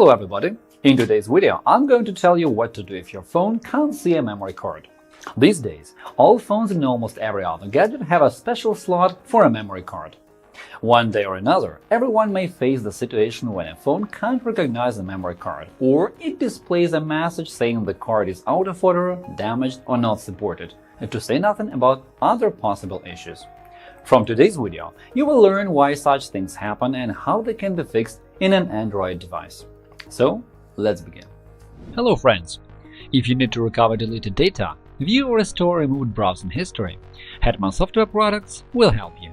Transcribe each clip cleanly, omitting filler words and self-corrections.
Hello everybody! In today's video, I'm going to tell you what to do if your phone can't see a memory card. These days, all phones and almost every other gadget have a special slot for a memory card. One day or another, everyone may face the situation when a phone can't recognize a memory card, or it displays a message saying the card is out of order, damaged, or not supported, to say nothing about other possible issues. From today's video, you will learn why such things happen and how they can be fixed in an Android device. So, let's begin. Hello friends! If you need to recover deleted data, view or restore removed browsing history, Hetman Software Products will help you.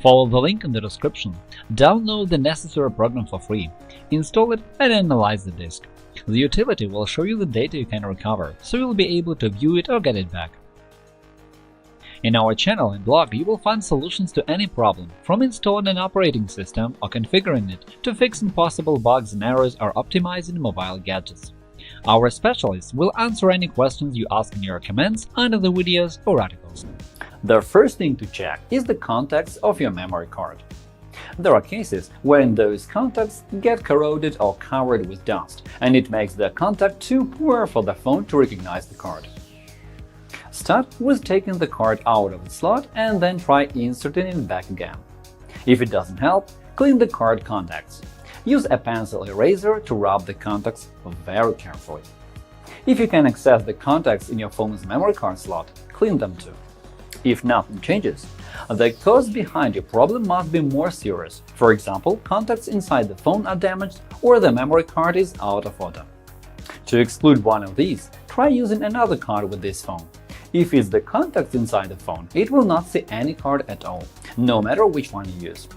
Follow the link in the description, download the necessary program for free, install it and analyze the disk. The utility will show you the data you can recover, so you'll be able to view it or get it back. In our channel and blog, you will find solutions to any problem, from installing an operating system or configuring it to fixing possible bugs and errors or optimizing mobile gadgets. Our specialists will answer any questions you ask in your comments under the videos or articles. The first thing to check is the contacts of your memory card. There are cases wherein those contacts get corroded or covered with dust, and it makes the contact too poor for the phone to recognize the card. Start with taking the card out of the slot and then try inserting it back again. If it doesn't help, clean the card contacts. Use a pencil eraser to rub the contacts very carefully. If you can access the contacts in your phone's memory card slot, clean them too. If nothing changes, the cause behind your problem must be more serious. For example, contacts inside the phone are damaged or the memory card is out of order. To exclude one of these, try using another card with this phone. If it's the contacts inside the phone, it will not see any card at all, no matter which one you use.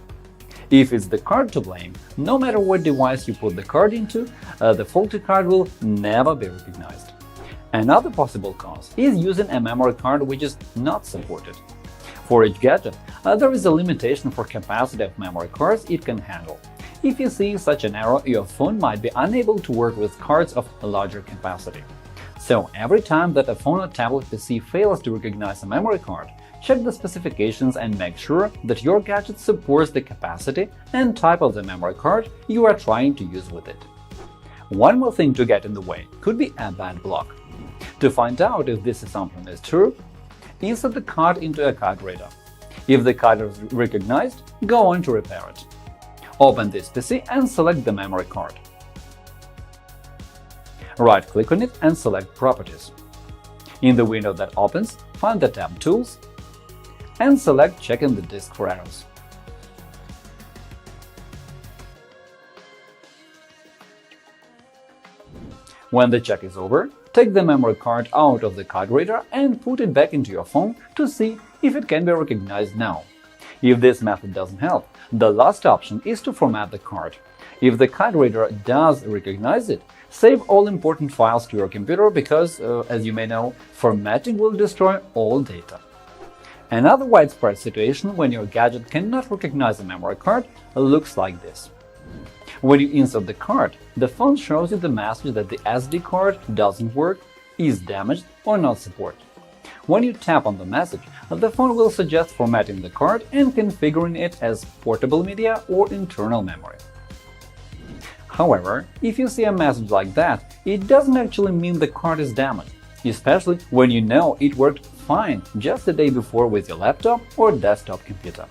If it's the card to blame, no matter what device you put the card into, the faulty card will never be recognized. Another possible cause is using a memory card which is not supported. For each gadget, there is a limitation for capacity of memory cards it can handle. If you see such an error, your phone might be unable to work with cards of larger capacity. So every time that a phone or tablet PC fails to recognize a memory card, check the specifications and make sure that your gadget supports the capacity and type of the memory card you are trying to use with it. One more thing to get in the way could be a bad block. To find out if this assumption is true, insert the card into a card reader. If the card is recognized, go on to repair it. Open this PC and select the memory card. Right-click on it and select Properties. In the window that opens, find the tab Tools and select Checking the disk for errors. When the check is over, take the memory card out of the card reader and put it back into your phone to see if it can be recognized now. If this method doesn't help, the last option is to format the card. If the card reader does recognize it, save all important files to your computer because, as you may know, formatting will destroy all data. Another widespread situation when your gadget cannot recognize a memory card looks like this. When you insert the card, the phone shows you the message that the SD card doesn't work, is damaged, or not supported. When you tap on the message, the phone will suggest formatting the card and configuring it as portable media or internal memory. However, if you see a message like that, it doesn't actually mean the card is damaged, especially when you know it worked fine just the day before with your laptop or desktop computer.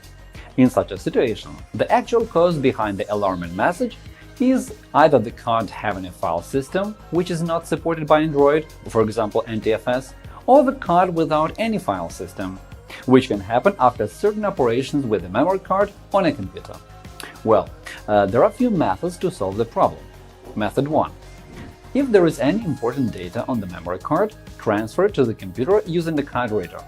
In such a situation, the actual cause behind the alarming message is either the card having a file system which is not supported by Android, for example NTFS, or the card without any file system, which can happen after certain operations with the memory card on a computer. Well, there are a few methods to solve the problem. Method 1. If there is any important data on the memory card, transfer it to the computer using the card reader.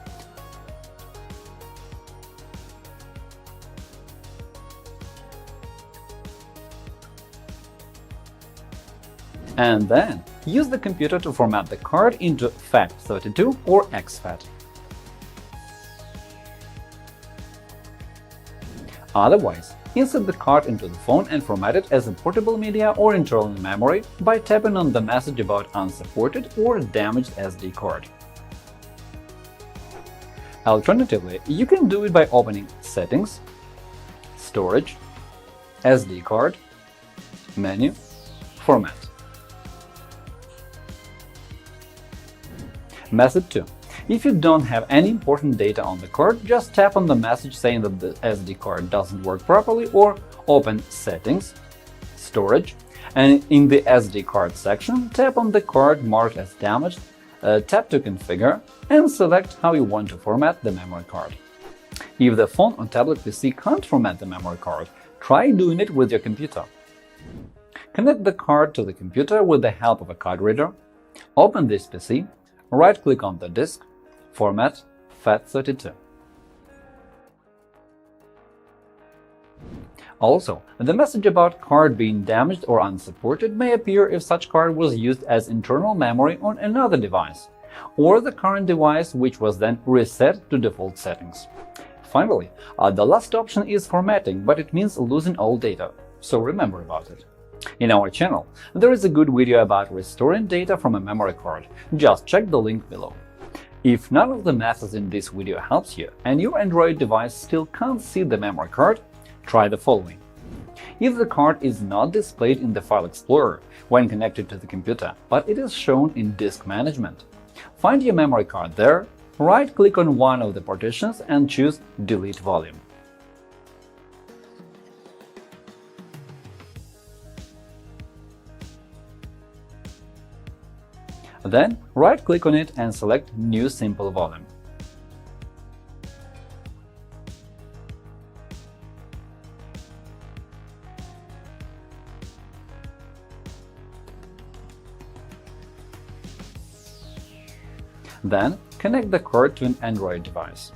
And then use the computer to format the card into FAT32 or exFAT. Otherwise, insert the card into the phone and format it as a portable media or internal memory by tapping on the message about unsupported or damaged SD card. Alternatively, you can do it by opening Settings, Storage, SD card, Menu, Format. Method 2. If you don't have any important data on the card, just tap on the message saying that the SD card doesn't work properly, or open Settings, Storage, and in the SD card section, tap on the card marked as damaged, tap to configure, and select how you want to format the memory card. If the phone or tablet PC can't format the memory card, try doing it with your computer. Connect the card to the computer with the help of a card reader. Open this PC, right-click on the disk, Format FAT32. Also, the message about card being damaged or unsupported may appear if such card was used as internal memory on another device, or the current device which was then reset to default settings. Finally, the last option is formatting, but it means losing all data, so remember about it. In our channel, there is a good video about restoring data from a memory card. Just check the link below. If none of the methods in this video helps you and your Android device still can't see the memory card, try the following. If the card is not displayed in the File Explorer when connected to the computer, but it is shown in Disk Management, find your memory card there, right-click on one of the partitions and choose Delete Volume. Then, right-click on it and select New Simple Volume. Then, connect the card to an Android device.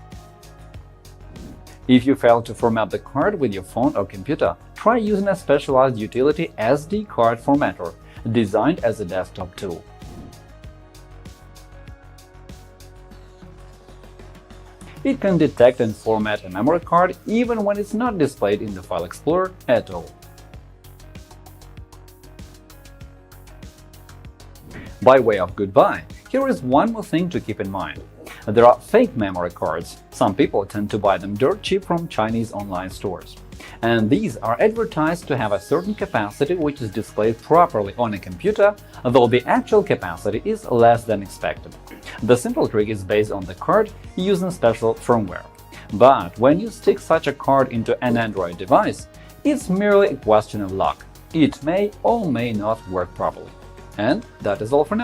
If you fail to format the card with your phone or computer, try using a specialized utility SD card formatter, designed as a desktop tool. It can detect and format a memory card even when it's not displayed in the File Explorer at all. By way of goodbye, here is one more thing to keep in mind. There are fake memory cards. Some people tend to buy them dirt cheap from Chinese online stores. And these are advertised to have a certain capacity which is displayed properly on a computer, though the actual capacity is less than expected. The simple trick is based on the card using special firmware. But when you stick such a card into an Android device, it's merely a question of luck. It may or may not work properly. And that is all for now.